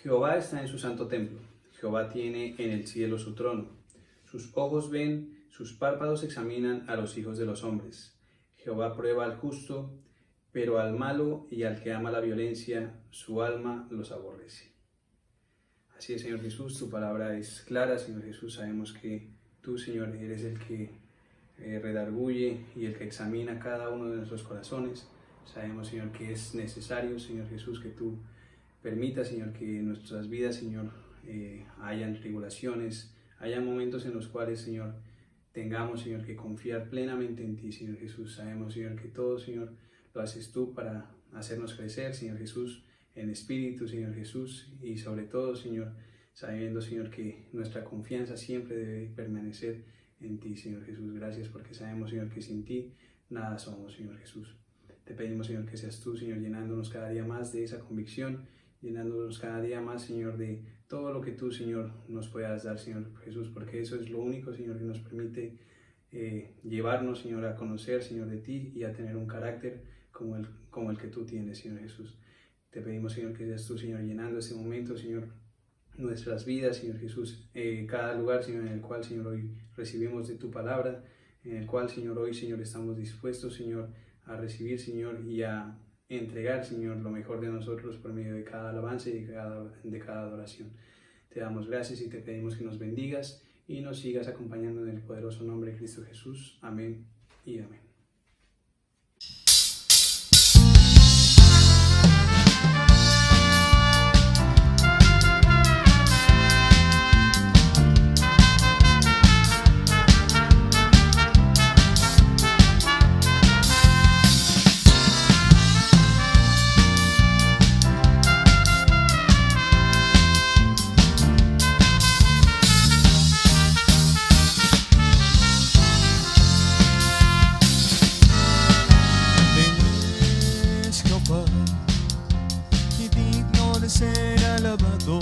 Jehová está en su santo templo. Jehová tiene en el cielo su trono. Sus ojos ven, sus párpados examinan a los hijos de los hombres. Jehová prueba al justo, pero al malo y al que ama la violencia, su alma los aborrece. Así es, Señor Jesús, tu palabra es clara, Señor Jesús. Sabemos que tú, Señor, eres el que redarguye y el que examina cada uno de nuestros corazones. Sabemos, Señor, que es necesario, Señor Jesús, que tú permitas, Señor, que en nuestras vidas, Señor, hayan tribulaciones, hayan momentos en los cuales, Señor, tengamos, Señor, que confiar plenamente en ti, Señor Jesús. Sabemos, Señor, que todo, Señor, lo haces tú para hacernos crecer, Señor Jesús, en espíritu, Señor Jesús, y sobre todo, Señor, sabiendo, Señor, que nuestra confianza siempre debe permanecer en ti, Señor Jesús. Gracias porque sabemos, Señor, que sin ti nada somos, Señor Jesús. Te pedimos, Señor, que seas tú, Señor, llenándonos cada día más de esa convicción, llenándonos cada día más, Señor, de todo lo que tú, Señor, nos puedas dar, Señor Jesús, porque eso es lo único, Señor, que nos permite llevarnos, Señor, a conocer, Señor, de ti y a tener un carácter como el que tú tienes, Señor Jesús. Te pedimos, Señor, que seas tú, Señor, llenando este momento, Señor, nuestras vidas, Señor Jesús, cada lugar, Señor, en el cual, Señor, hoy recibimos de tu palabra, en el cual, Señor, hoy, Señor, estamos dispuestos, Señor, a recibir, Señor, y a entregar, Señor, lo mejor de nosotros por medio de cada alabanza y de cada adoración. Te damos gracias y te pedimos que nos bendigas y nos sigas acompañando en el poderoso nombre de Cristo Jesús. Amén y amén. Ser alabado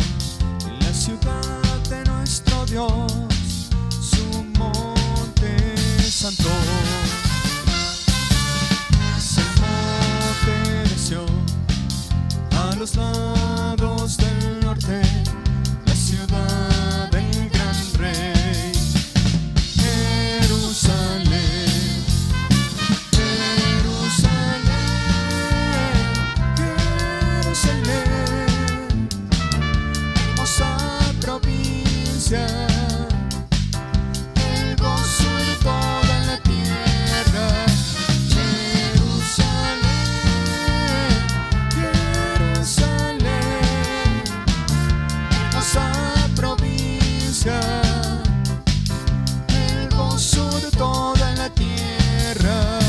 en la ciudad de nuestro Dios, su monte santo. Es el monte de Sión, a los lados del norte, la ciudad del gran rey. Jerusalén, Jerusalén, Jerusalén, provincia, el gozo de toda la tierra. Jerusalén, Jerusalén, hermosa provincia, el gozo de toda la tierra.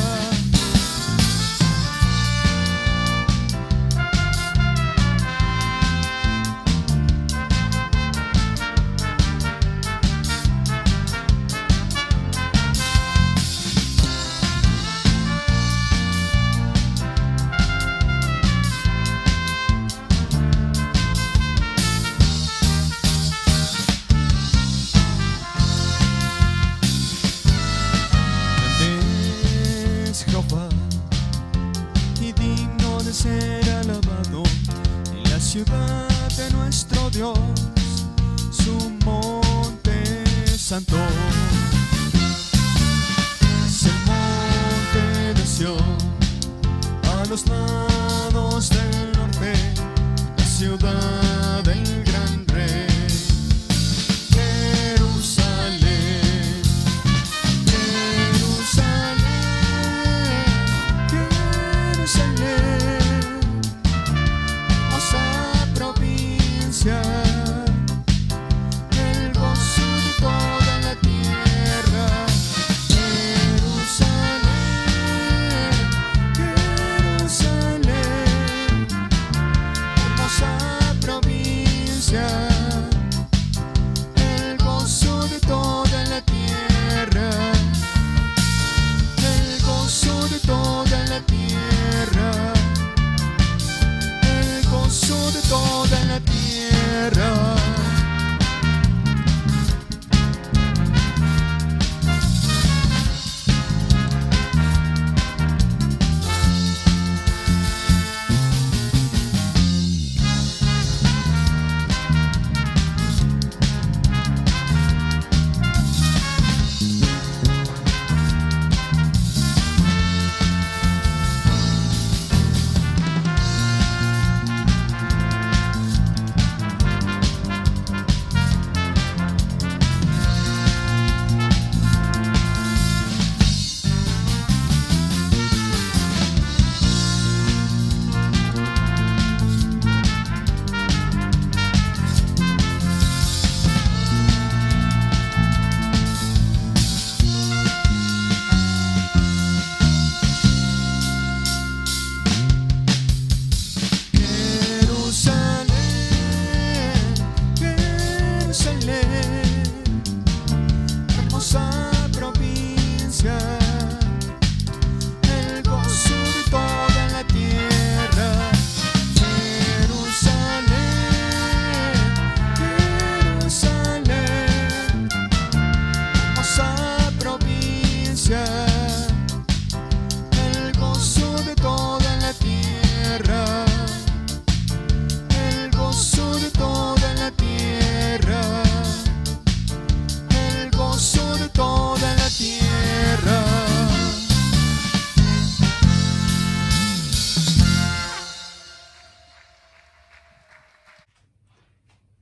Y digno de ser alabado en la ciudad de nuestro Dios, su monte santo. Es el monte de Sión, a los lados del norte, la ciudad del gran rey. Jerusalén, Jerusalén, Jerusalén, hermosa provincia, el gozo de toda la tierra. Jerusalén, Jerusalén, hermosa provincia, el gozo de toda la tierra, el gozo de toda la tierra, el gozo de toda la tierra.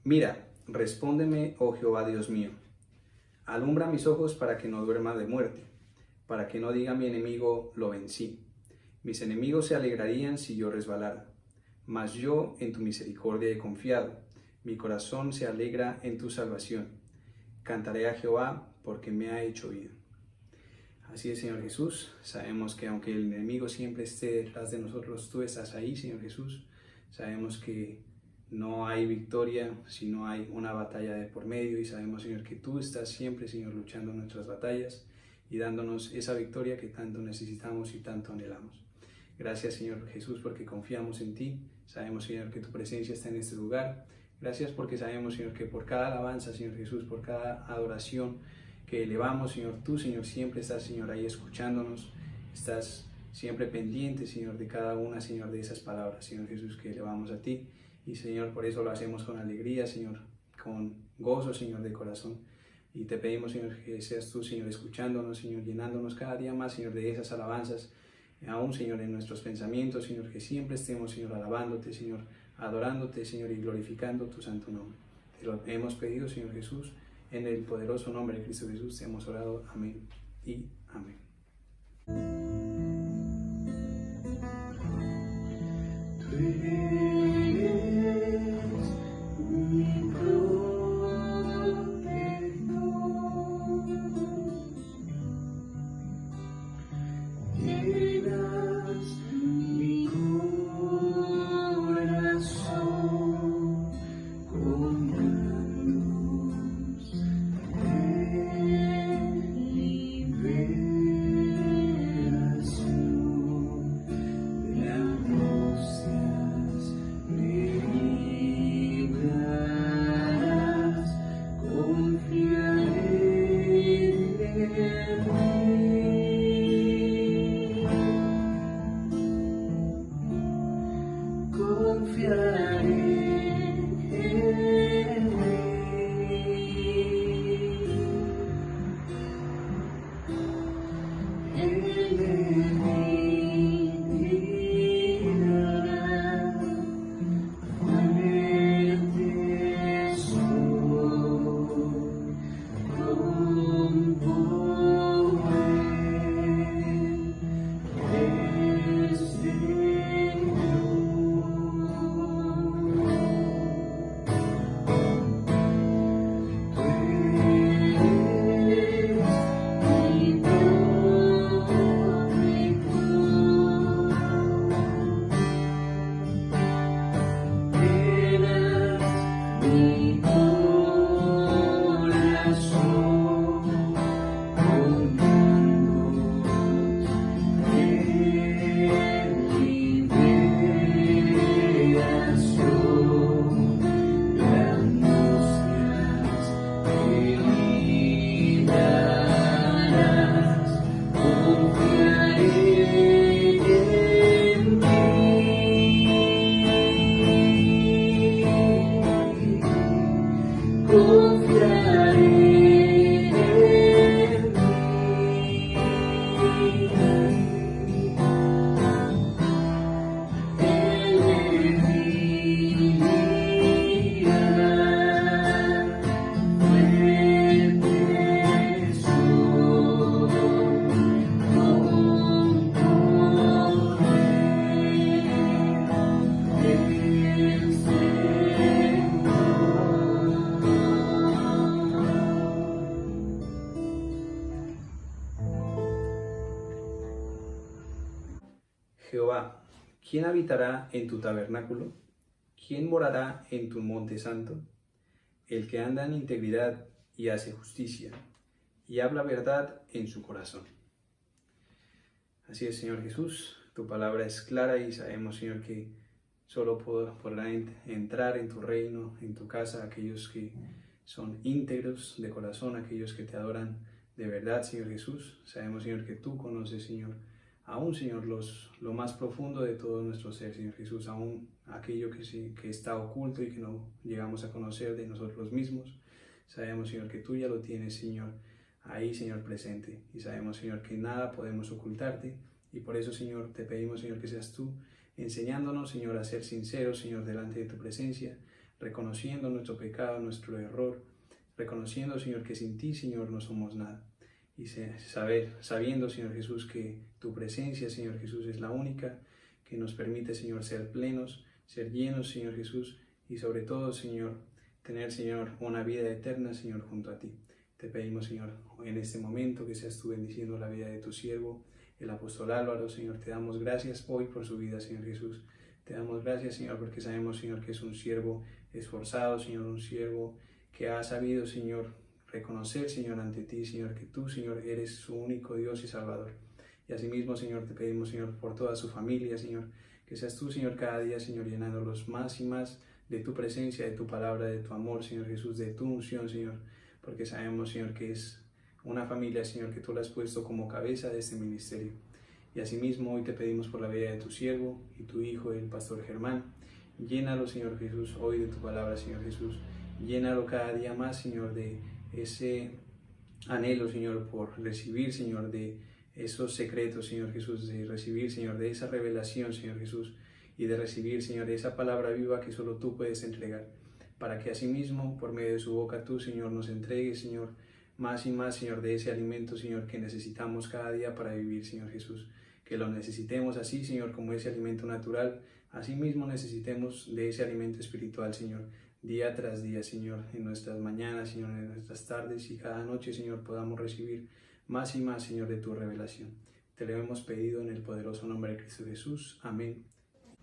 Mira, respóndeme, oh Jehová Dios mío. Alumbra mis ojos para que no duerma de muerte, para que no diga mi enemigo, lo vencí. Mis enemigos se alegrarían si yo resbalara, mas yo en tu misericordia he confiado. Mi corazón se alegra en tu salvación. Cantaré a Jehová porque me ha hecho bien. Así es, Señor Jesús. Sabemos que aunque el enemigo siempre esté detrás de nosotros, tú estás ahí, Señor Jesús. Sabemos que no hay victoria si no hay una batalla de por medio, y sabemos, Señor, que tú estás siempre, Señor, luchando nuestras batallas y dándonos esa victoria que tanto necesitamos y tanto anhelamos. Gracias, Señor Jesús, porque confiamos en ti. Sabemos, Señor, que tu presencia está en este lugar. Gracias porque sabemos, Señor, que por cada alabanza, Señor Jesús, por cada adoración que elevamos, Señor, tú, Señor, siempre estás, Señor, ahí escuchándonos. Estás siempre pendiente, Señor, de cada una, Señor, de esas palabras, Señor Jesús, que elevamos a ti. Y, Señor, por eso lo hacemos con alegría, Señor, con gozo, Señor, de corazón. Y te pedimos, Señor, que seas tú, Señor, escuchándonos, Señor, llenándonos cada día más, Señor, de esas alabanzas. Aún, Señor, en nuestros pensamientos, Señor, que siempre estemos, Señor, alabándote, Señor, adorándote, Señor, y glorificando tu santo nombre. Te lo hemos pedido, Señor Jesús, en el poderoso nombre de Cristo Jesús, te hemos orado. Amén y amén. Jehová, ¿quién habitará en tu tabernáculo? ¿Quién morará en tu monte santo? El que anda en integridad y hace justicia, y habla verdad en su corazón. Así es, Señor Jesús, tu palabra es clara y sabemos, Señor, que solo podrán entrar en tu reino, en tu casa, aquellos que son íntegros de corazón, aquellos que te adoran de verdad, Señor Jesús. Sabemos, Señor, que tú conoces, Señor, aún, Señor, lo más profundo de todo nuestro ser, Señor Jesús, aún aquello que está oculto y que no llegamos a conocer de nosotros mismos. Sabemos, Señor, que tú ya lo tienes, Señor, ahí, Señor, presente. Y sabemos, Señor, que nada podemos ocultarte. Y por eso, Señor, te pedimos, Señor, que seas tú enseñándonos, Señor, a ser sinceros, Señor, delante de tu presencia, reconociendo nuestro pecado, nuestro error, reconociendo, Señor, que sin ti, Señor, no somos nada. Y sabiendo, Señor Jesús, que tu presencia, Señor Jesús, es la única que nos permite, Señor, ser plenos, ser llenos, Señor Jesús, y sobre todo, Señor, tener, Señor, una vida eterna, Señor, junto a ti. Te pedimos, Señor, en este momento que seas tú bendiciendo la vida de tu siervo, el apóstol Álvaro, Señor. Te damos gracias hoy por su vida, Señor Jesús. Te damos gracias, Señor, porque sabemos, Señor, que es un siervo esforzado, Señor, un siervo que ha sabido, Señor, reconocer, Señor, ante ti, Señor, que tú, Señor, eres su único Dios y Salvador. Y asimismo, Señor, te pedimos, Señor, por toda su familia, Señor, que seas tú, Señor, cada día, Señor, llenándolos más y más de tu presencia, de tu palabra, de tu amor, Señor Jesús, de tu unción, Señor, porque sabemos, Señor, que es una familia, Señor, que tú la has puesto como cabeza de este ministerio. Y asimismo, hoy te pedimos por la vida de tu siervo y tu hijo, el pastor Germán. Llénalo, Señor Jesús, hoy de tu palabra, Señor Jesús. Llénalo cada día más, Señor, de ese anhelo, Señor, por recibir, Señor, de esos secretos, Señor Jesús, de recibir, Señor, de esa revelación, Señor Jesús, y de recibir, Señor, esa palabra viva que solo tú puedes entregar, para que asimismo, por medio de su boca, tú, Señor, nos entregues, Señor, más y más, Señor, de ese alimento, Señor, que necesitamos cada día para vivir, Señor Jesús, que lo necesitemos así, Señor, como ese alimento natural, asimismo necesitemos de ese alimento espiritual, Señor, día tras día, Señor, en nuestras mañanas, Señor, en nuestras tardes y cada noche, Señor, podamos recibir más y más, Señor, de tu revelación. Te lo hemos pedido en el poderoso nombre de Cristo Jesús. Amén.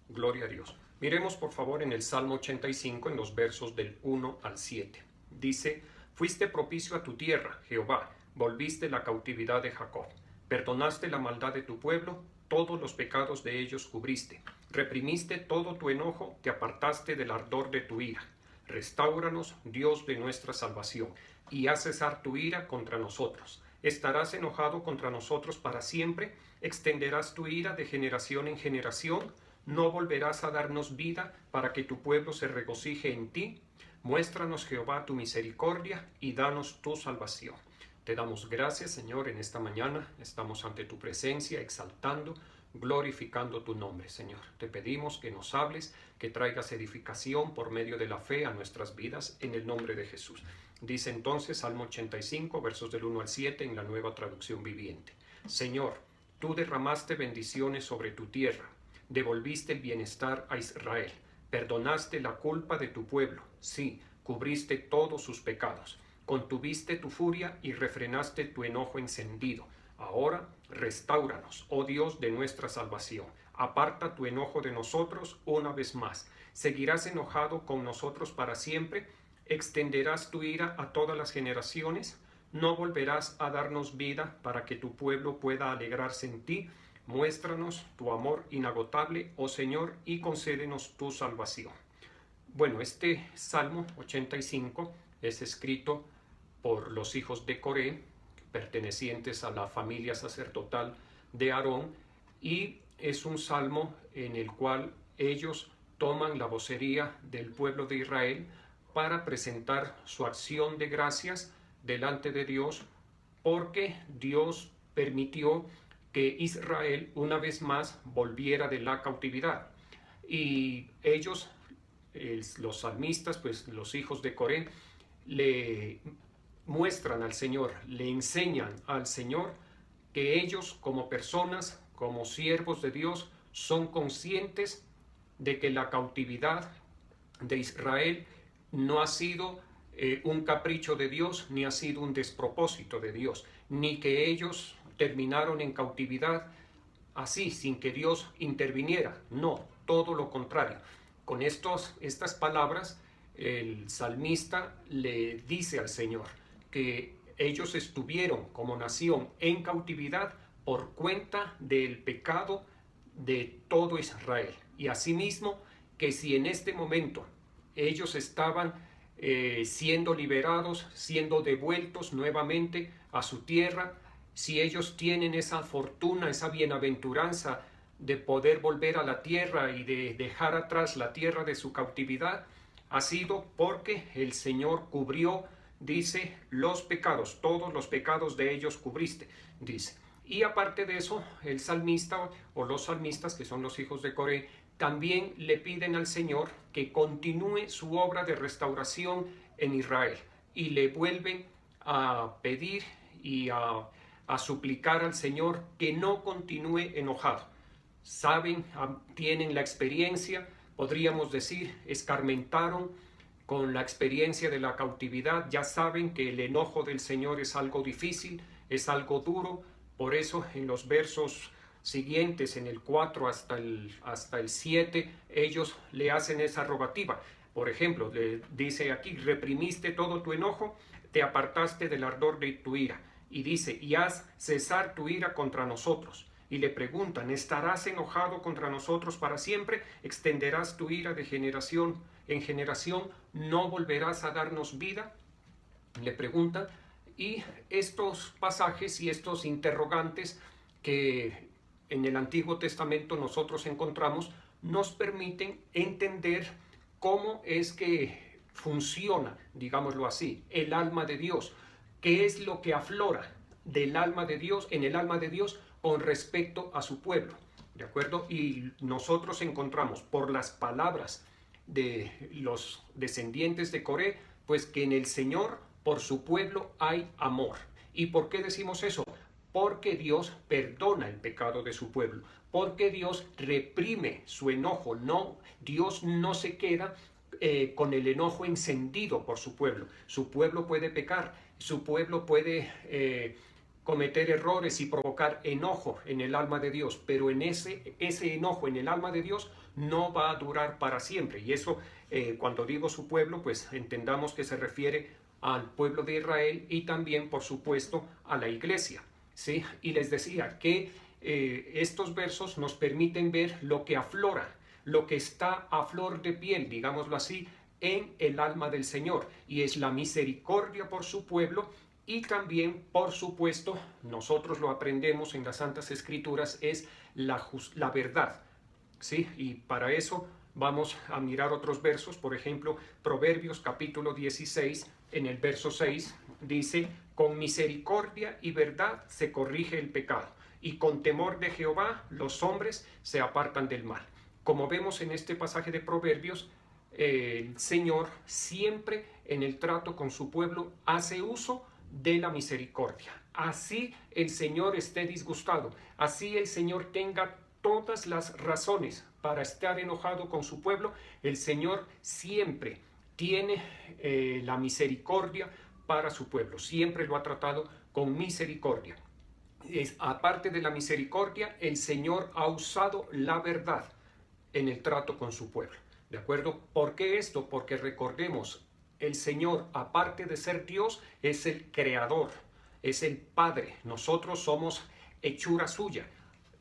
Gloria a Dios. Miremos por favor en el Salmo 85 en los versos del 1 al 7. Dice: Fuiste propicio a tu tierra, Jehová, volviste la cautividad de Jacob. Perdonaste la maldad de tu pueblo, todos los pecados de ellos cubriste. Reprimiste todo tu enojo, te apartaste del ardor de tu ira. Restáuranos, Dios de nuestra salvación, y haz cesar tu ira contra nosotros. ¿Estarás enojado contra nosotros para siempre? ¿Extenderás tu ira de generación en generación? ¿No volverás a darnos vida para que tu pueblo se regocije en ti? Muéstranos, Jehová, tu misericordia y danos tu salvación. Te damos gracias, Señor, en esta mañana. Estamos ante tu presencia, exaltando, glorificando tu nombre, Señor. Te pedimos que nos hables, que traigas edificación por medio de la fe a nuestras vidas, en el nombre de Jesús. Dice entonces Salmo 85, versos del 1 al 7 en la Nueva Traducción Viviente. Señor, tú derramaste bendiciones sobre tu tierra, devolviste el bienestar a Israel, perdonaste la culpa de tu pueblo, sí, cubriste todos sus pecados, contuviste tu furia y refrenaste tu enojo encendido. Ahora, restáuranos, oh Dios de nuestra salvación. Aparta tu enojo de nosotros una vez más. ¿Seguirás enojado con nosotros para siempre? ¿Extenderás tu ira a todas las generaciones? ¿No volverás a darnos vida para que tu pueblo pueda alegrarse en ti? Muéstranos tu amor inagotable, oh Señor, y concédenos tu salvación. Bueno, este Salmo 85 es escrito por los hijos de Coré, pertenecientes a la familia sacerdotal de Aarón, y es un salmo en el cual ellos toman la vocería del pueblo de Israel para presentar su acción de gracias delante de Dios, porque Dios permitió que Israel una vez más volviera de la cautividad. Y ellos, los salmistas, pues los hijos de Coré, le muestran al Señor, le enseñan al Señor que ellos como personas, como siervos de Dios, son conscientes de que la cautividad de Israel no ha sido un capricho de Dios, ni ha sido un despropósito de Dios, ni que ellos terminaron en cautividad así, sin que Dios interviniera. No, todo lo contrario. Con estas palabras, el salmista le dice al Señor que ellos estuvieron como nación en cautividad por cuenta del pecado de todo Israel. Y asimismo, que si en este momento ellos estaban siendo liberados, siendo devueltos nuevamente a su tierra, si ellos tienen esa fortuna, esa bienaventuranza de poder volver a la tierra y de dejar atrás la tierra de su cautividad, ha sido porque el Señor cubrió, dice, los pecados, todos los pecados de ellos cubriste, dice. Y aparte de eso, el salmista o los salmistas, que son los hijos de Coré, también le piden al Señor que continúe su obra de restauración en Israel y le vuelven a pedir y a suplicar al Señor que no continúe enojado. Saben, tienen la experiencia, podríamos decir, escarmentaron con la experiencia de la cautividad, ya saben que el enojo del Señor es algo difícil, es algo duro. Por eso en los versos siguientes, en el 4 hasta el 7, ellos le hacen esa rogativa. Por ejemplo, le dice aquí: reprimiste todo tu enojo, te apartaste del ardor de tu ira. Y dice: y haz cesar tu ira contra nosotros. Y le preguntan: ¿estarás enojado contra nosotros para siempre? ¿Extenderás tu ira de generación en generación? ¿No volverás a darnos vida? Le preguntan. Y estos pasajes y estos interrogantes que en el Antiguo Testamento nosotros encontramos nos permiten entender cómo es que funciona, digámoslo así, el alma de Dios. ¿Qué es lo que aflora del alma de Dios, en el alma de Dios, con respecto a su pueblo? ¿De acuerdo? Y nosotros encontramos por las palabras de los descendientes de Coré, pues que en el Señor, por su pueblo, hay amor. ¿Y por qué decimos eso? Porque Dios perdona el pecado de su pueblo, porque Dios reprime su enojo. No, Dios no se queda con el enojo encendido por su pueblo. Su pueblo puede pecar, su pueblo puede cometer errores y provocar enojo en el alma de Dios, pero en ese enojo en el alma de Dios no va a durar para siempre. Y eso, cuando digo su pueblo, pues entendamos que se refiere al pueblo de Israel y también, por supuesto, a la iglesia, ¿sí? Y les decía que estos versos nos permiten ver lo que aflora, lo que está a flor de piel, digámoslo así, en el alma del Señor, y es la misericordia por su pueblo. Y también, por supuesto, nosotros lo aprendemos en las Santas Escrituras, es la verdad, ¿sí? Y para eso vamos a mirar otros versos. Por ejemplo, Proverbios capítulo 16, en el verso 6, dice: con misericordia y verdad se corrige el pecado, y con temor de Jehová los hombres se apartan del mal. Como vemos en este pasaje de Proverbios, el Señor siempre en el trato con su pueblo hace uso de la misericordia. Así el Señor esté disgustado, así el Señor tenga todas las razones para estar enojado con su pueblo, el Señor siempre tiene la misericordia para su pueblo, siempre lo ha tratado con misericordia. Aparte de la misericordia, el Señor ha usado la verdad en el trato con su pueblo, ¿de acuerdo? ¿Por qué esto? Porque recordemos, el Señor, aparte de ser Dios, es el creador, es el Padre. Nosotros somos hechura suya.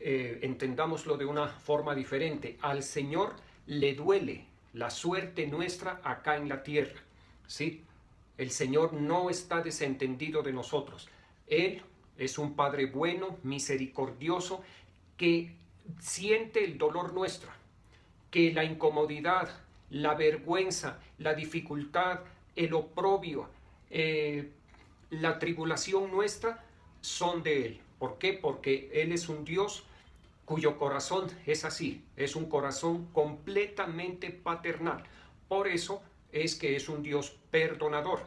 Entendámoslo de una forma diferente. Al Señor le duele la suerte nuestra acá en la tierra, ¿sí? El Señor no está desentendido de nosotros. Él es un Padre bueno, misericordioso, que siente el dolor nuestro, que la incomodidad, la vergüenza, la dificultad, el oprobio, la tribulación nuestra son de Él. ¿Por qué? Porque Él es un Dios cuyo corazón es así, es un corazón completamente paternal. Por eso es que es un Dios perdonador.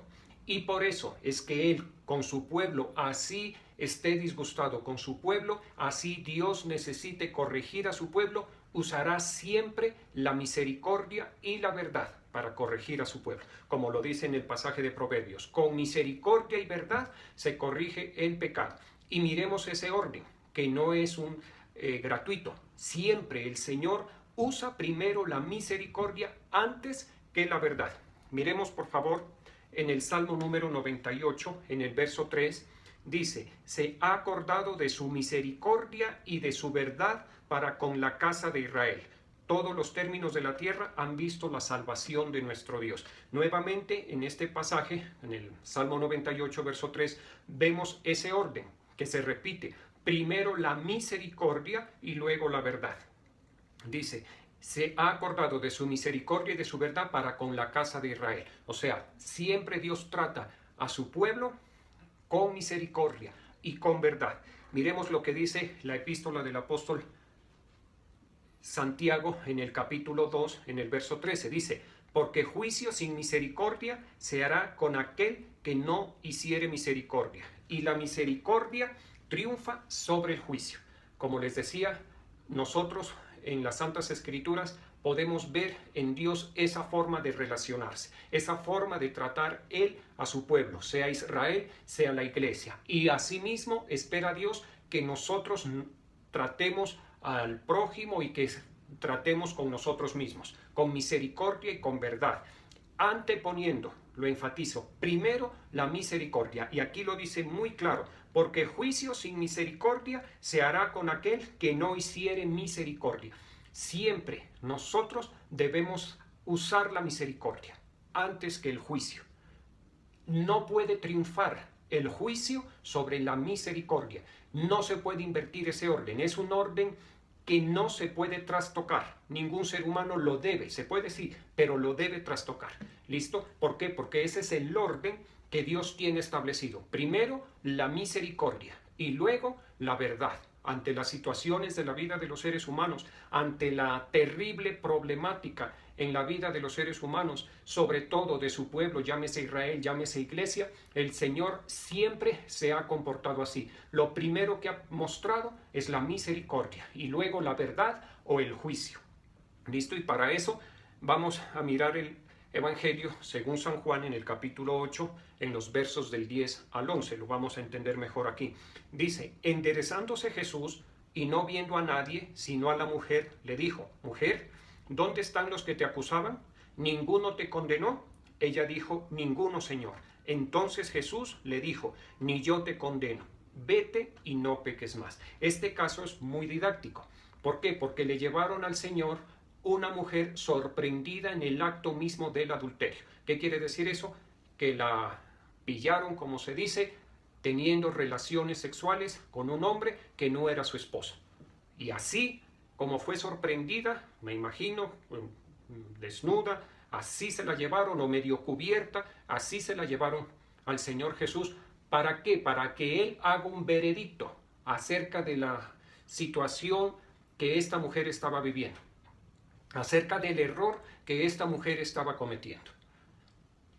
Y por eso es que Él con su pueblo, así esté disgustado con su pueblo, así Dios necesite corregir a su pueblo, usará siempre la misericordia y la verdad para corregir a su pueblo. Como lo dice en el pasaje de Proverbios, con misericordia y verdad se corrige el pecado. Y miremos ese orden, que no es un gratuito. Siempre el Señor usa primero la misericordia antes que la verdad. Miremos, por favor, en el Salmo número 98, en el verso 3, dice: se ha acordado de su misericordia y de su verdad para con la casa de Israel. Todos los términos de la tierra han visto la salvación de nuestro Dios. Nuevamente, en este pasaje, en el Salmo 98, verso 3, vemos ese orden que se repite. Primero la misericordia y luego la verdad. Dice: se ha acordado de su misericordia y de su verdad para con la casa de Israel. O sea, siempre Dios trata a su pueblo con misericordia y con verdad. Miremos lo que dice la epístola del apóstol Santiago en el capítulo 2, en el verso 13. Dice, porque juicio sin misericordia se hará con aquel que no hiciere misericordia. Y la misericordia triunfa sobre el juicio. Como les decía, nosotros en las Santas Escrituras podemos ver en Dios esa forma de relacionarse, esa forma de tratar Él a su pueblo, sea Israel, sea la iglesia. Y asimismo espera Dios que nosotros tratemos al prójimo y que tratemos con nosotros mismos, con misericordia y con verdad, anteponiendo, lo enfatizo, primero la misericordia. Y aquí lo dice muy claro, porque juicio sin misericordia se hará con aquel que no hiciere misericordia. Siempre nosotros debemos usar la misericordia antes que el juicio. No puede triunfar el juicio sobre la misericordia. No se puede invertir ese orden. Es un orden que no se puede trastocar. Ningún ser humano lo debe, se puede decir, pero lo debe trastocar. ¿Listo? ¿Por qué? Porque ese es el orden que Dios tiene establecido. Primero, la misericordia y luego la verdad. Ante las situaciones de la vida de los seres humanos, ante la terrible problemática en la vida de los seres humanos, sobre todo de su pueblo, llámese Israel, llámese iglesia, el Señor siempre se ha comportado así. Lo primero que ha mostrado es la misericordia y luego la verdad o el juicio. ¿Listo? Y para eso vamos a mirar el Evangelio según San Juan en el capítulo 8, en los versos del 10 al 11. Lo vamos a entender mejor aquí. Dice, enderezándose Jesús y no viendo a nadie, sino a la mujer, le dijo, mujer, ¿dónde están los que te acusaban? ¿Ninguno te condenó? Ella dijo, ninguno, Señor. Entonces Jesús le dijo, ni yo te condeno. Vete y no peques más. Este caso es muy didáctico. ¿Por qué? Porque le llevaron al Señor una mujer sorprendida en el acto mismo del adulterio. ¿Qué quiere decir eso? Que la pillaron, como se dice, teniendo relaciones sexuales con un hombre que no era su esposo. Y así, como fue sorprendida, me imagino, desnuda, así se la llevaron, o medio cubierta, así se la llevaron al Señor Jesús. ¿Para qué? Para que Él haga un veredicto acerca de la situación que esta mujer estaba viviendo, acerca del error que esta mujer estaba cometiendo.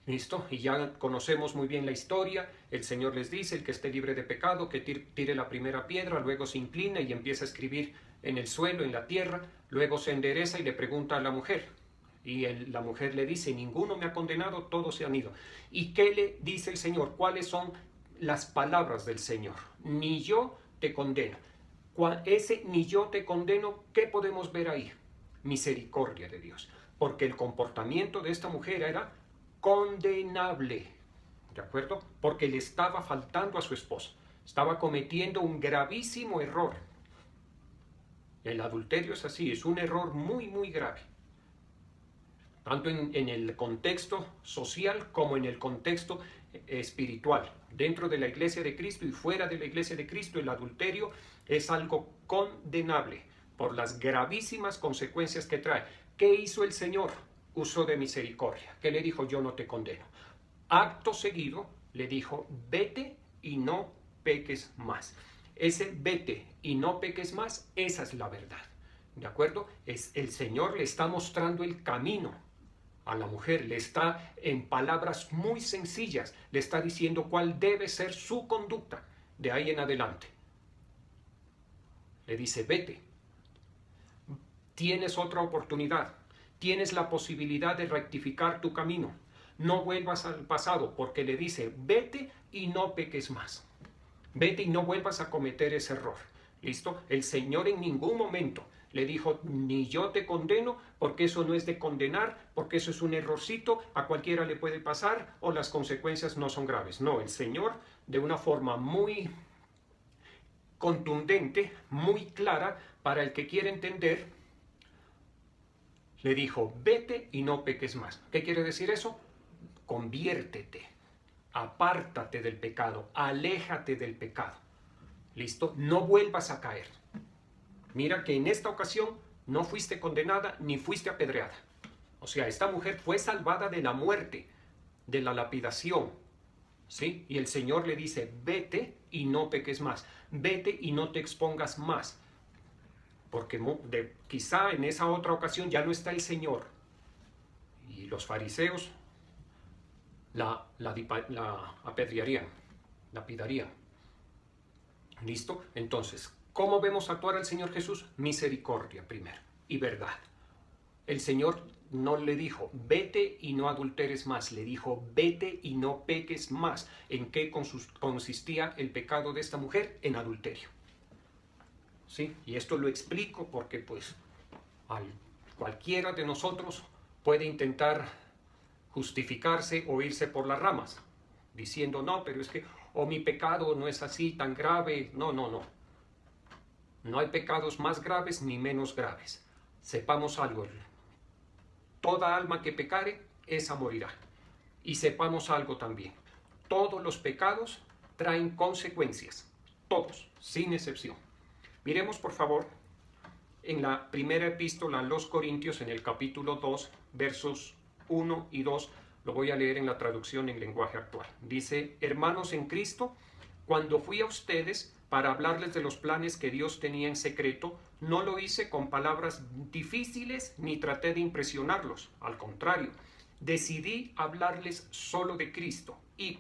¿Listo? Y ya conocemos muy bien la historia. El Señor les dice, el que esté libre de pecado, que tire la primera piedra, luego se inclina y empieza a escribir en el suelo, en la tierra, luego se endereza y le pregunta a la mujer. Y la mujer le dice, ninguno me ha condenado, todos se han ido. ¿Y qué le dice el Señor? ¿Cuáles son las palabras del Señor? Ni yo te condeno. Ese ni yo te condeno, ¿qué podemos ver ahí? Misericordia de Dios. Porque el comportamiento de esta mujer era condenable, ¿de acuerdo? Porque le estaba faltando a su esposo, estaba cometiendo un gravísimo error. El adulterio es así, es un error muy, muy grave, tanto en el contexto social como en el contexto espiritual. Dentro de la iglesia de Cristo y fuera de la iglesia de Cristo, el adulterio es algo condenable por las gravísimas consecuencias que trae. ¿Qué hizo el Señor? Usó de misericordia. ¿Qué le dijo? Yo no te condeno. Acto seguido le dijo, vete y no peques más. Ese vete y no peques más, esa es la verdad. ¿De acuerdo? El Señor le está mostrando el camino a la mujer, le está en palabras muy sencillas, le está diciendo cuál debe ser su conducta de ahí en adelante. Le dice, vete. Tienes otra oportunidad. Tienes la posibilidad de rectificar tu camino. No vuelvas al pasado, porque le dice, vete y no peques más. Vete y no vuelvas a cometer ese error. ¿Listo? El Señor en ningún momento le dijo, ni yo te condeno, porque eso no es de condenar, porque eso es un errorcito, a cualquiera le puede pasar, o las consecuencias no son graves. No, el Señor, de una forma muy contundente, muy clara, para el que quiere entender, le dijo, vete y no peques más. ¿Qué quiere decir eso? Conviértete, apártate del pecado, aléjate del pecado. ¿Listo? No vuelvas a caer. Mira que en esta ocasión no fuiste condenada ni fuiste apedreada. O sea, esta mujer fue salvada de la muerte, de la lapidación. ¿Sí? Y el Señor le dice, vete y no peques más. Vete y no te expongas más. porque quizá en esa otra ocasión ya no está el Señor, y los fariseos la apedrearían, la lapidarían. ¿Listo? Entonces, ¿cómo vemos actuar al Señor Jesús? Misericordia primero y verdad. El Señor no le dijo, vete y no adulteres más, le dijo, vete y no peques más. ¿En qué consistía el pecado de esta mujer? En adulterio. ¿Sí? Y esto lo explico porque pues cualquiera de nosotros puede intentar justificarse o irse por las ramas, diciendo, no, pero es que mi pecado no es así tan grave. No. No hay pecados más graves ni menos graves. Sepamos algo, toda alma que pecare, esa morirá. Y sepamos algo también, todos los pecados traen consecuencias, todos, sin excepción. Miremos por favor en la primera epístola a los Corintios, en el capítulo 2, versos 1 y 2, lo voy a leer en la traducción en lenguaje actual. Dice, hermanos en Cristo, cuando fui a ustedes para hablarles de los planes que Dios tenía en secreto, no lo hice con palabras difíciles ni traté de impresionarlos. Al contrario, decidí hablarles solo de Cristo y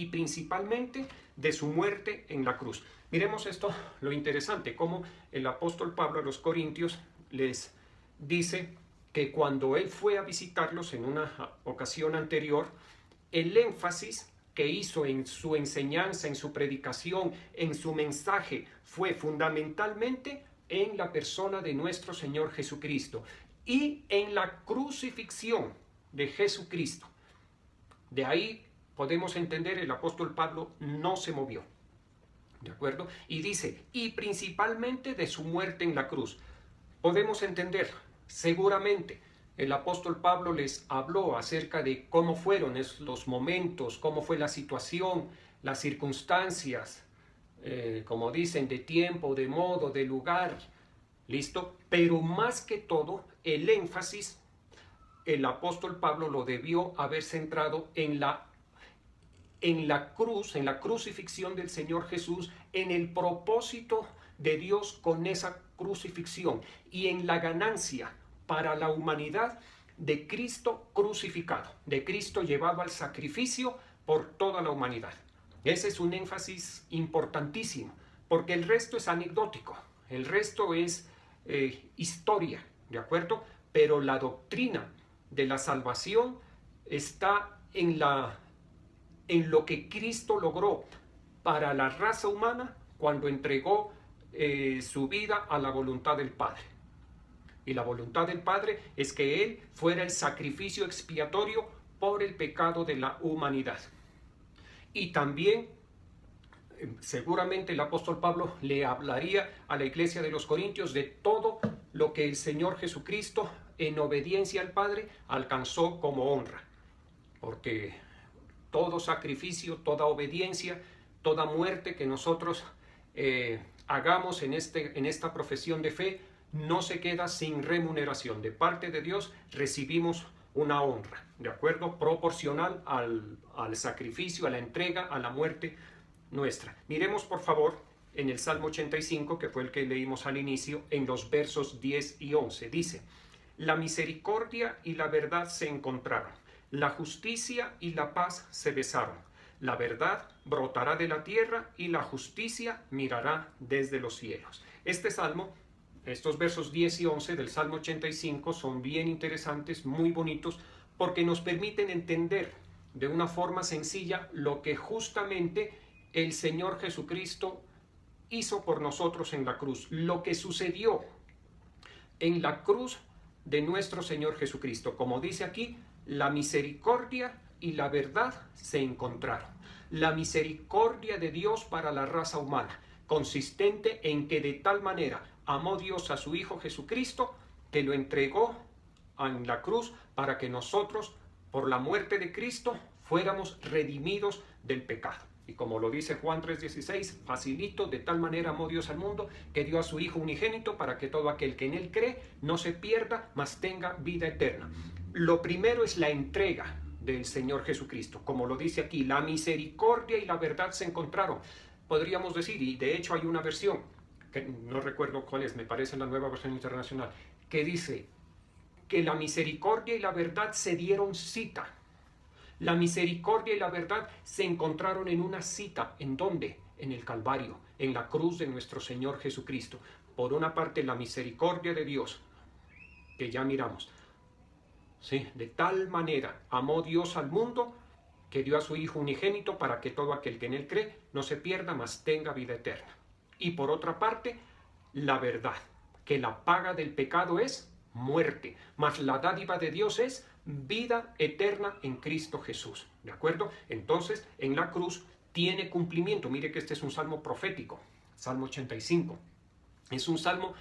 principalmente de su muerte en la cruz. Miremos esto, lo interesante, cómo el apóstol Pablo a los Corintios les dice que cuando él fue a visitarlos en una ocasión anterior, el énfasis que hizo en su enseñanza, en su predicación, en su mensaje, fue fundamentalmente en la persona de nuestro Señor Jesucristo y en la crucifixión de Jesucristo. De ahí podemos entender, el apóstol Pablo no se movió, ¿de acuerdo? Y dice, y principalmente de su muerte en la cruz. Podemos entender, seguramente, el apóstol Pablo les habló acerca de cómo fueron los momentos, cómo fue la situación, las circunstancias, como dicen, de tiempo, de modo, de lugar, ¿listo? Pero más que todo, el énfasis, el apóstol Pablo lo debió haber centrado en la cruz, en la crucifixión del Señor Jesús, en el propósito de Dios con esa crucifixión y en la ganancia para la humanidad de Cristo crucificado, de Cristo llevado al sacrificio por toda la humanidad. Ese es un énfasis importantísimo, porque el resto es anecdótico, el resto es historia, ¿de acuerdo? Pero la doctrina de la salvación está en lo que Cristo logró para la raza humana cuando entregó su vida a la voluntad del Padre. Y la voluntad del Padre es que Él fuera el sacrificio expiatorio por el pecado de la humanidad. Y también, seguramente el apóstol Pablo le hablaría a la iglesia de los Corintios de todo lo que el Señor Jesucristo, en obediencia al Padre, alcanzó como honra. Porque todo sacrificio, toda obediencia, toda muerte que nosotros hagamos en esta profesión de fe, no se queda sin remuneración. De parte de Dios recibimos una honra, ¿de acuerdo? Proporcional al sacrificio, a la entrega, a la muerte nuestra. Miremos por favor en el Salmo 85, que fue el que leímos al inicio, en los versos 10 y 11. Dice, la misericordia y la verdad se encontraron, la justicia y la paz se besaron. La verdad brotará de la tierra y la justicia mirará desde los cielos. Este salmo, estos versos 10 y 11 del Salmo 85 son bien interesantes, muy bonitos, porque nos permiten entender de una forma sencilla lo que justamente el Señor Jesucristo hizo por nosotros en la cruz, lo que sucedió en la cruz de nuestro Señor Jesucristo. Como dice aquí, la misericordia y la verdad se encontraron. La misericordia de Dios para la raza humana, consistente en que de tal manera amó Dios a su Hijo Jesucristo, que lo entregó en la cruz para que nosotros, por la muerte de Cristo, fuéramos redimidos del pecado. Y como lo dice Juan 3:16, facilito, de tal manera amó Dios al mundo, que dio a su Hijo unigénito, para que todo aquel que en él cree no se pierda, mas tenga vida eterna. Lo primero es la entrega del Señor Jesucristo. Como lo dice aquí, la misericordia y la verdad se encontraron. Podríamos decir, y de hecho hay una versión que no recuerdo cuál es, me parece la Nueva Versión Internacional, que dice que la misericordia y la verdad se dieron cita. La misericordia y la verdad se encontraron en una cita. ¿En dónde? En el Calvario, en la cruz de nuestro Señor Jesucristo. Por una parte, la misericordia de Dios, que ya miramos. ¿Sí? De tal manera amó Dios al mundo que dio a su Hijo unigénito para que todo aquel que en él cree no se pierda, mas tenga vida eterna. Y por otra parte, la verdad, que la paga del pecado es muerte, mas la dádiva de Dios es vida eterna en Cristo Jesús. ¿De acuerdo? Entonces, en la cruz tiene cumplimiento. Mire que este es un salmo profético, Salmo 85. Es un salmo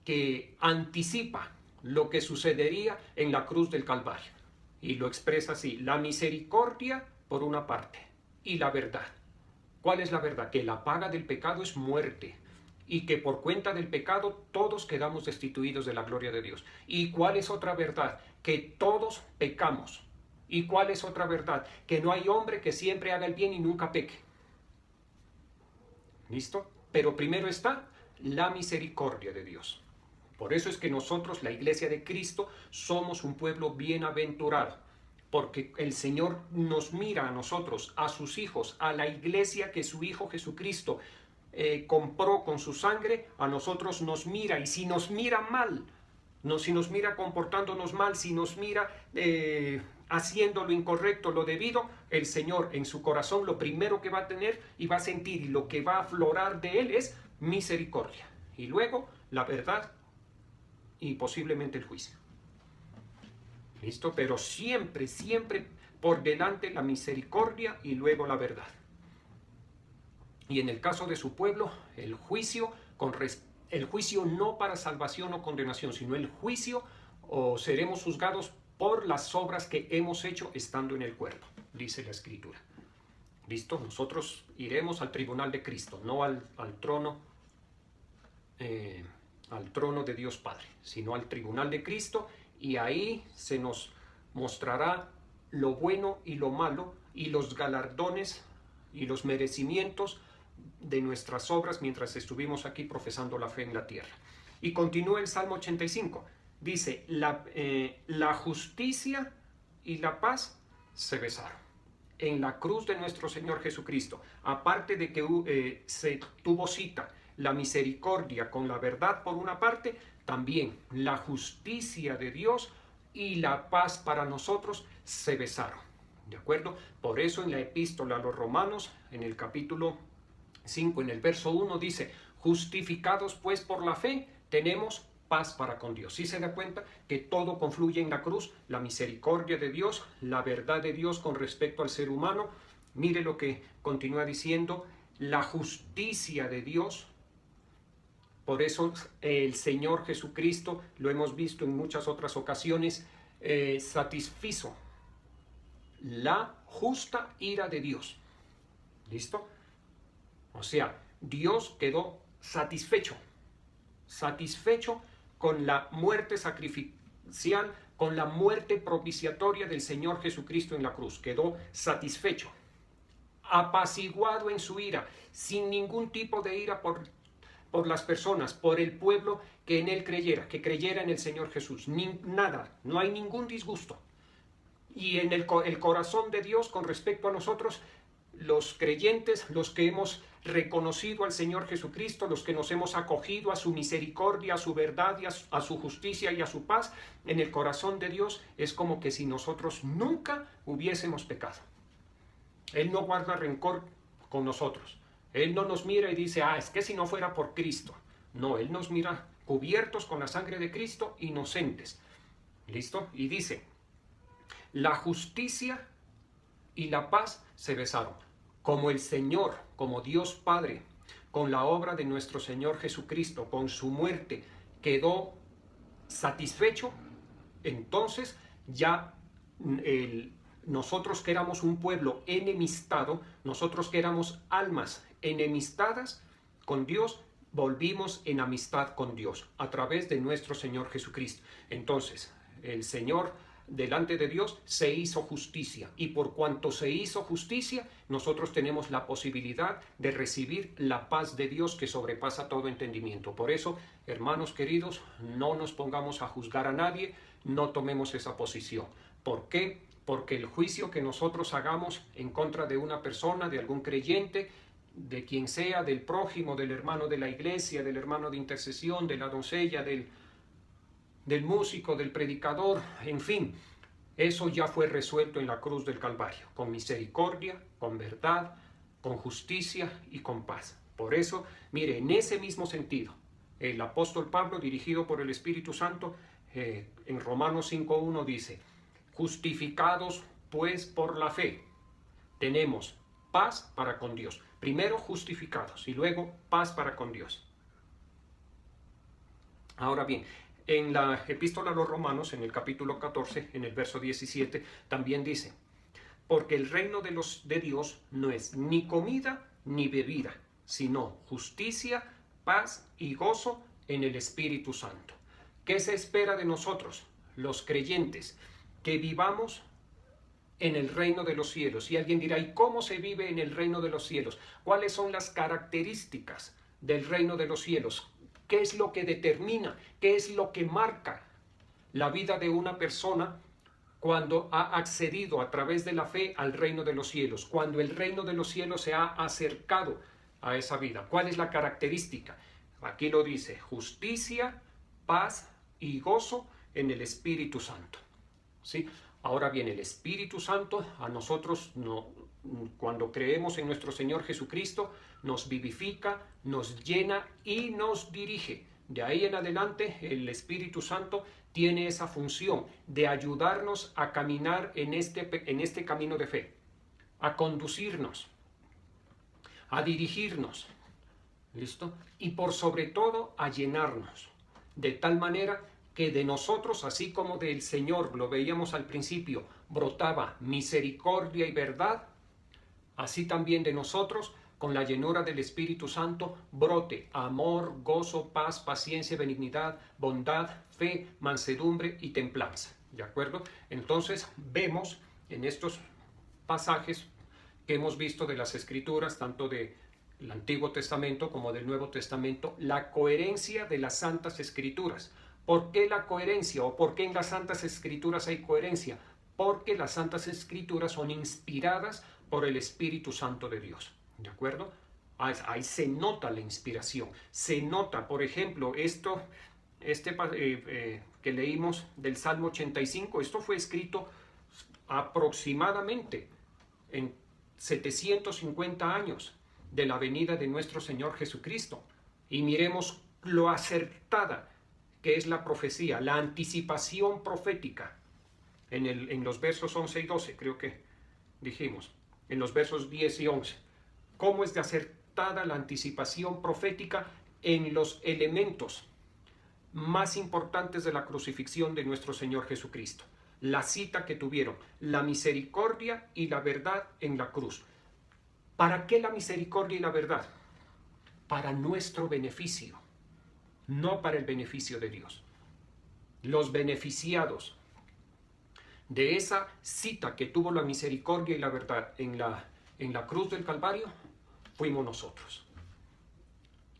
que anticipa lo que sucedería en la cruz del Calvario. Y lo expresa así: la misericordia por una parte y la verdad. ¿Cuál es la verdad? Que la paga del pecado es muerte y que por cuenta del pecado todos quedamos destituidos de la gloria de Dios. ¿Y cuál es otra verdad? Que todos pecamos. ¿Y cuál es otra verdad? Que no hay hombre que siempre haga el bien y nunca peque. ¿Listo? Pero primero está la misericordia de Dios. Por eso es que nosotros, la Iglesia de Cristo, somos un pueblo bienaventurado, porque el Señor nos mira a nosotros, a sus hijos, a la Iglesia que su Hijo Jesucristo compró con su sangre, a nosotros nos mira, y si nos mira mal, si nos mira comportándonos mal, si nos mira haciendo lo incorrecto, lo debido, el Señor en su corazón lo primero que va a tener y va a sentir, y lo que va a aflorar de él es misericordia, y luego la verdad y posiblemente el juicio. ¿Listo? Pero siempre, siempre por delante la misericordia y luego la verdad. Y en el caso de su pueblo, el juicio no para salvación o condenación, sino el juicio, o seremos juzgados por las obras que hemos hecho estando en el cuerpo, dice la Escritura. ¿Listo? Nosotros iremos al tribunal de Cristo, no al trono de Dios Padre, sino al tribunal de Cristo, y ahí se nos mostrará lo bueno y lo malo, y los galardones y los merecimientos de nuestras obras mientras estuvimos aquí profesando la fe en la tierra. Y continúa el Salmo 85, dice: la justicia y la paz se besaron en la cruz de nuestro Señor Jesucristo. Aparte de que se tuvo cita la misericordia con la verdad por una parte, también la justicia de Dios y la paz para nosotros se besaron. ¿De acuerdo? Por eso en la epístola a los Romanos, en el capítulo 5, en el verso 1 dice: justificados pues por la fe, tenemos paz para con Dios. ¿Sí se da cuenta que todo confluye en la cruz? La misericordia de Dios, la verdad de Dios con respecto al ser humano. Mire lo que continúa diciendo: la justicia de Dios. Por eso el Señor Jesucristo, lo hemos visto en muchas otras ocasiones, satisfizo la justa ira de Dios. ¿Listo? O sea, Dios quedó satisfecho con la muerte sacrificial, con la muerte propiciatoria del Señor Jesucristo en la cruz. Quedó satisfecho, apaciguado en su ira, sin ningún tipo de ira por las personas, por el pueblo que en él creyera, que creyera en el Señor Jesús. Nada, no hay ningún disgusto. Y en el corazón de Dios con respecto a nosotros, los creyentes, los que hemos reconocido al Señor Jesucristo, los que nos hemos acogido a su misericordia, a su verdad, y a su justicia y a su paz, en el corazón de Dios es como que si nosotros nunca hubiésemos pecado. Él no guarda rencor con nosotros. Él no nos mira y dice: es que si no fuera por Cristo. No, Él nos mira cubiertos con la sangre de Cristo, inocentes. ¿Listo? Y dice: la justicia y la paz se besaron. Como el Señor, como Dios Padre, con la obra de nuestro Señor Jesucristo, con su muerte, quedó satisfecho, entonces ya nosotros que éramos un pueblo enemistado, nosotros que éramos almas enemistadas con Dios, volvimos en amistad con Dios a través de nuestro Señor Jesucristo. Entonces, el Señor delante de Dios, se hizo justicia. Y por cuanto se hizo justicia, nosotros tenemos la posibilidad de recibir la paz de Dios que sobrepasa todo entendimiento. Por eso, hermanos queridos, no nos pongamos a juzgar a nadie, no tomemos esa posición. ¿Por qué? Porque el juicio que nosotros hagamos en contra de una persona, de algún creyente, de quien sea, del prójimo, del hermano de la iglesia, del hermano de intercesión, de la doncella, del músico, del predicador, en fin, eso ya fue resuelto en la cruz del Calvario, con misericordia, con verdad, con justicia y con paz. Por eso, mire, en ese mismo sentido, el apóstol Pablo, dirigido por el Espíritu Santo, en Romanos 5:1 dice: justificados pues por la fe, tenemos paz para con Dios. Primero justificados y luego paz para con Dios. Ahora bien, en la epístola a los Romanos, en el capítulo 14, en el verso 17, también dice: porque el reino de Dios no es ni comida ni bebida, sino justicia, paz y gozo en el Espíritu Santo. ¿Qué se espera de nosotros, los creyentes? Que vivamos en el reino de los cielos. Y alguien dirá: ¿y cómo se vive en el reino de los cielos? ¿Cuáles son las características del reino de los cielos? ¿Qué es lo que determina? ¿Qué es lo que marca la vida de una persona cuando ha accedido a través de la fe al reino de los cielos? Cuando el reino de los cielos se ha acercado a esa vida. ¿Cuál es la característica? Aquí lo dice: justicia, paz y gozo en el Espíritu Santo. ¿Sí? Ahora bien, el Espíritu Santo a nosotros, cuando creemos en nuestro Señor Jesucristo, nos vivifica, nos llena y nos dirige. De ahí en adelante, el Espíritu Santo tiene esa función de ayudarnos a caminar en este camino de fe, a conducirnos, a dirigirnos, ¿listo? Y por sobre todo a llenarnos, de tal manera que de nosotros, así como del Señor, lo veíamos al principio, brotaba misericordia y verdad, así también de nosotros, con la llenura del Espíritu Santo, brote amor, gozo, paz, paciencia, benignidad, bondad, fe, mansedumbre y templanza. ¿De acuerdo? Entonces vemos en estos pasajes que hemos visto de las Escrituras, tanto del Antiguo Testamento como del Nuevo Testamento, la coherencia de las Santas Escrituras. ¿Por qué la coherencia? ¿O por qué en las Santas Escrituras hay coherencia? Porque las Santas Escrituras son inspiradas por el Espíritu Santo de Dios. ¿De acuerdo? Ahí se nota la inspiración. Se nota, por ejemplo, que leímos del Salmo 85, esto fue escrito aproximadamente en 750 años de la venida de nuestro Señor Jesucristo. Y miremos lo acertada que es la profecía, la anticipación profética. En los versos 11 y 12, creo que dijimos, en los versos 10 y 11, cómo es de acertada la anticipación profética en los elementos más importantes de la crucifixión de nuestro Señor Jesucristo. La cita que tuvieron, la misericordia y la verdad en la cruz. ¿Para qué la misericordia y la verdad? Para nuestro beneficio, no para el beneficio de Dios. Los beneficiados de esa cita que tuvo la misericordia y la verdad en la cruz del Calvario fuimos nosotros.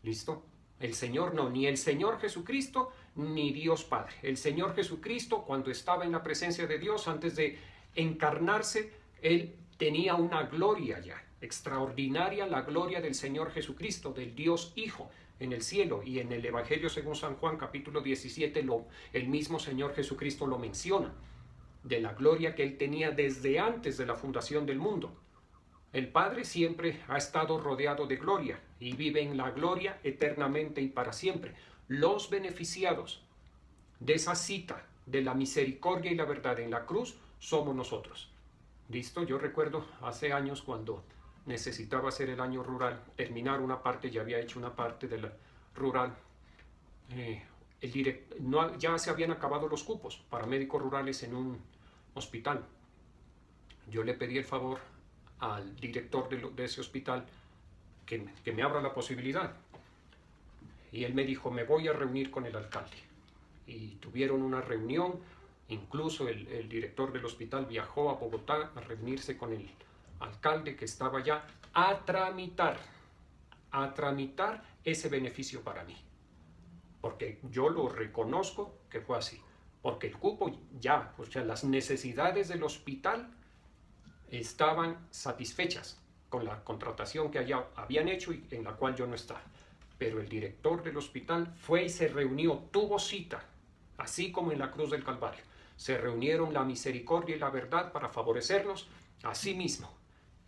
¿Listo? El Señor no, ni el Señor Jesucristo, ni Dios Padre. El Señor Jesucristo, cuando estaba en la presencia de Dios, antes de encarnarse, Él tenía una gloria ya, extraordinaria, la gloria del Señor Jesucristo, del Dios Hijo, en el cielo. Y en el Evangelio según San Juan, capítulo 17, el mismo Señor Jesucristo lo menciona, de la gloria que Él tenía desde antes de la fundación del mundo. El Padre siempre ha estado rodeado de gloria y vive en la gloria eternamente y para siempre. Los beneficiados de esa cita de la misericordia y la verdad en la cruz somos nosotros. ¿Listo? Yo recuerdo hace años cuando necesitaba hacer el año rural, terminar una parte, ya había hecho una parte de la rural. Ya se habían acabado los cupos para médicos rurales en un hospital. Yo le pedí el favor al director de ese hospital que me abra la posibilidad. Y él me dijo: me voy a reunir con el alcalde. Y tuvieron una reunión Incluso el director del hospital viajó a Bogotá a reunirse con el alcalde que estaba allá a tramitar ese beneficio para mí. Porque yo lo reconozco que fue así. Porque el cupo ya, o sea, las necesidades del hospital estaban satisfechas con la contratación que allá habían hecho y en la cual yo no estaba. Pero el director del hospital fue y se reunió, tuvo cita, así como en la Cruz del Calvario. Se reunieron la misericordia y la verdad para favorecernos. Asimismo,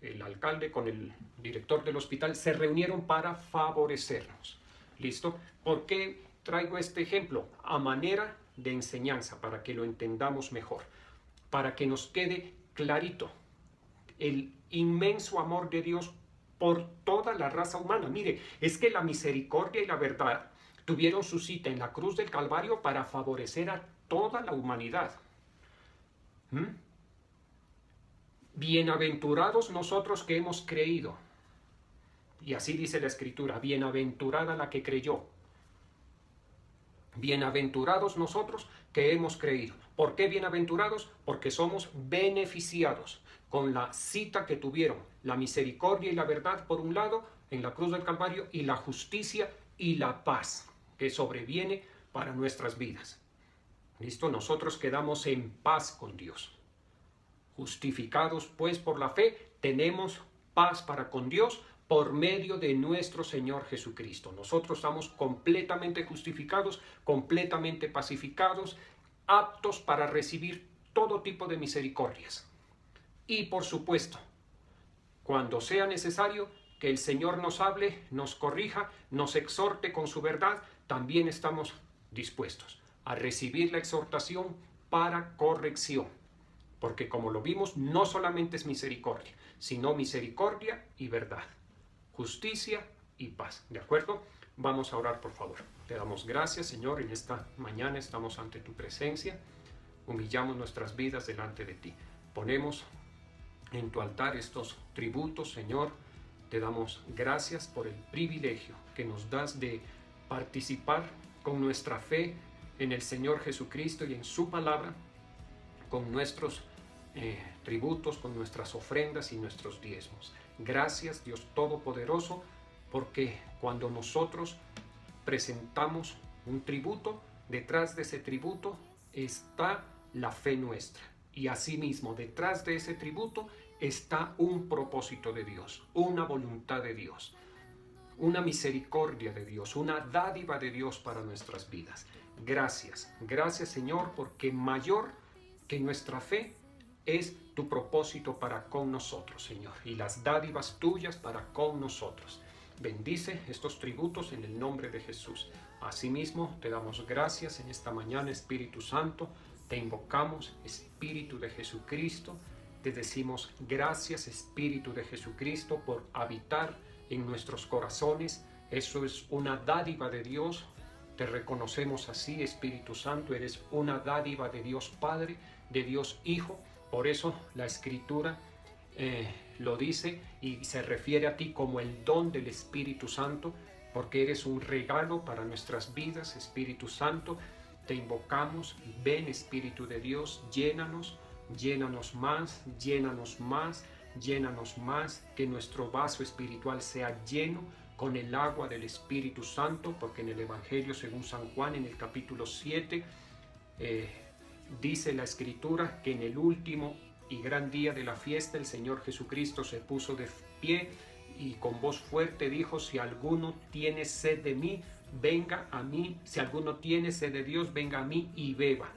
el alcalde con el director del hospital se reunieron para favorecernos. ¿Listo? ¿Por qué traigo este ejemplo? A manera de enseñanza, para que lo entendamos mejor, para que nos quede clarito el inmenso amor de Dios por toda la raza humana. Mire, es que la misericordia y la verdad tuvieron su cita en la Cruz del Calvario para favorecer a toda la humanidad. Bienaventurados nosotros que hemos creído. Y así dice la Escritura, bienaventurada la que creyó. Bienaventurados nosotros que hemos creído. ¿Por qué bienaventurados? Porque somos beneficiados con la cita que tuvieron, la misericordia y la verdad por un lado en la Cruz del Calvario, y la justicia y la paz que sobreviene para nuestras vidas. ¿Listo? Nosotros quedamos en paz con Dios. Justificados pues por la fe, tenemos paz para con Dios por medio de nuestro Señor Jesucristo. Nosotros estamos completamente justificados, completamente pacificados, aptos para recibir todo tipo de misericordias. Y por supuesto, cuando sea necesario que el Señor nos hable, nos corrija, nos exhorte con su verdad, también estamos dispuestos a recibir la exhortación para corrección. Porque como lo vimos, no solamente es misericordia, sino misericordia y verdad, justicia y paz. ¿De acuerdo? Vamos a orar, por favor. Te damos gracias, Señor, en esta mañana estamos ante tu presencia, humillamos nuestras vidas delante de ti. Ponemos en tu altar estos tributos, Señor. Te damos gracias por el privilegio que nos das de participar con nuestra fe en el Señor Jesucristo y en su palabra, con nuestros tributos, con nuestras ofrendas y nuestros diezmos. Gracias, Dios Todopoderoso, porque cuando nosotros presentamos un tributo, detrás de ese tributo está la fe nuestra. Y asimismo, detrás de ese tributo está un propósito de Dios, una voluntad de Dios, una misericordia de Dios, una dádiva de Dios para nuestras vidas. Gracias, gracias, Señor, porque mayor que nuestra fe es tu propósito para con nosotros, Señor, y las dádivas tuyas para con nosotros. Bendice estos tributos en el nombre de Jesús. Asimismo, te damos gracias en esta mañana, Espíritu Santo. Te invocamos, Espíritu de Jesucristo. Te decimos gracias, Espíritu de Jesucristo, por habitar en nuestros corazones. Eso es una dádiva de Dios. Te reconocemos así, Espíritu Santo. Eres una dádiva de Dios Padre, de Dios Hijo. Por eso la Escritura lo dice y se refiere a ti como el don del Espíritu Santo, porque eres un regalo para nuestras vidas, Espíritu Santo. Te invocamos, ven, Espíritu de Dios, llénanos, llénanos más, llénanos más, llénanos más, que nuestro vaso espiritual sea lleno con el agua del Espíritu Santo, porque en el Evangelio según San Juan, en el capítulo 7, dice la Escritura que en el último y gran día de la fiesta el Señor Jesucristo se puso de pie y con voz fuerte dijo: si alguno tiene sed de mí, venga a mí. Si alguno tiene sed de Dios, venga a mí y beba.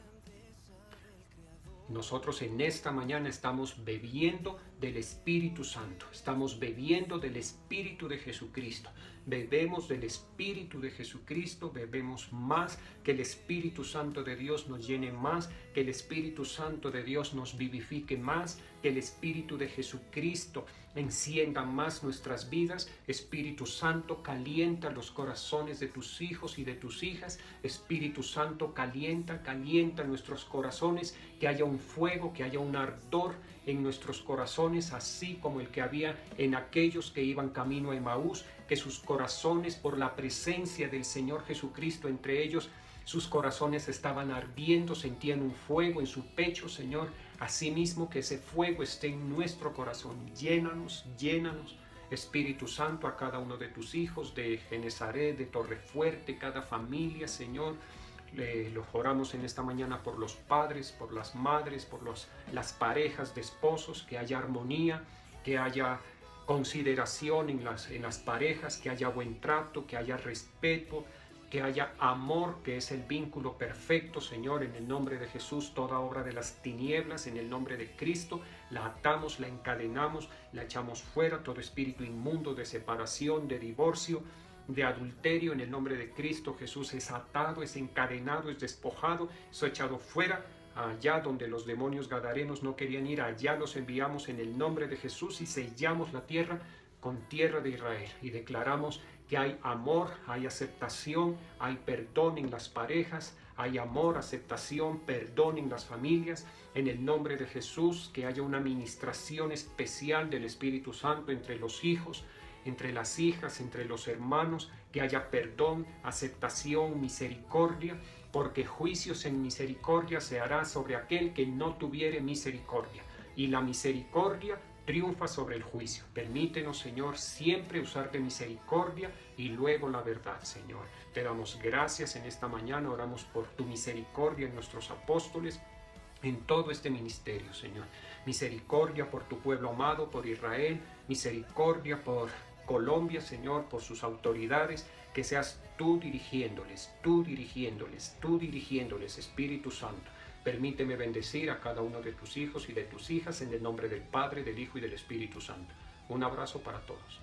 Nosotros en esta mañana estamos bebiendo del Espíritu Santo, estamos bebiendo del Espíritu de Jesucristo. Bebemos del Espíritu de Jesucristo, bebemos más, que el Espíritu Santo de Dios nos llene más, que el Espíritu Santo de Dios nos vivifique más, que el Espíritu de Jesucristo encienda más nuestras vidas. Espíritu Santo, calienta los corazones de tus hijos y de tus hijas. Espíritu Santo, calienta nuestros corazones, que haya un fuego, que haya un ardor en nuestros corazones, así como el que había en aquellos que iban camino a Emaús, que sus corazones, por la presencia del Señor Jesucristo entre ellos, Sus corazones estaban ardiendo, sentían un fuego en su pecho, Señor. Asimismo, que ese fuego esté en nuestro corazón. Llénanos, llénanos. Espíritu Santo, a cada uno de tus hijos, de Genezaret, de Torrefuerte, cada familia, Señor. Los oramos en esta mañana por los padres, por las madres, por las parejas de esposos, que haya armonía, que haya consideración en las parejas, que haya buen trato, que haya respeto, que haya amor, que es el vínculo perfecto, Señor, en el nombre de Jesús. Toda obra de las tinieblas, en el nombre de Cristo, la atamos, la encadenamos, la echamos fuera. Todo espíritu inmundo de separación, de divorcio, de adulterio, en el nombre de Cristo Jesús, es atado, es encadenado, es despojado, es echado fuera. Allá donde los demonios gadarenos no querían ir, allá los enviamos en el nombre de Jesús y sellamos la tierra con tierra de Israel. Y declaramos que hay amor, hay aceptación, hay perdón en las parejas, hay amor, aceptación, perdón en las familias. En el nombre de Jesús, que haya una ministración especial del Espíritu Santo entre los hijos, entre las hijas, entre los hermanos, que haya perdón, aceptación, misericordia, porque juicios en misericordia se hará sobre aquel que no tuviere misericordia, y la misericordia triunfa sobre el juicio. Permítenos, Señor, siempre usar de misericordia y luego la verdad, Señor. Te damos gracias en esta mañana, oramos por tu misericordia en nuestros apóstoles, en todo este ministerio, Señor. Misericordia por tu pueblo amado, por Israel, misericordia por Colombia, Señor, por sus autoridades, que seas tú dirigiéndoles, Espíritu Santo. Permíteme bendecir a cada uno de tus hijos y de tus hijas en el nombre del Padre, del Hijo y del Espíritu Santo. Un abrazo para todos.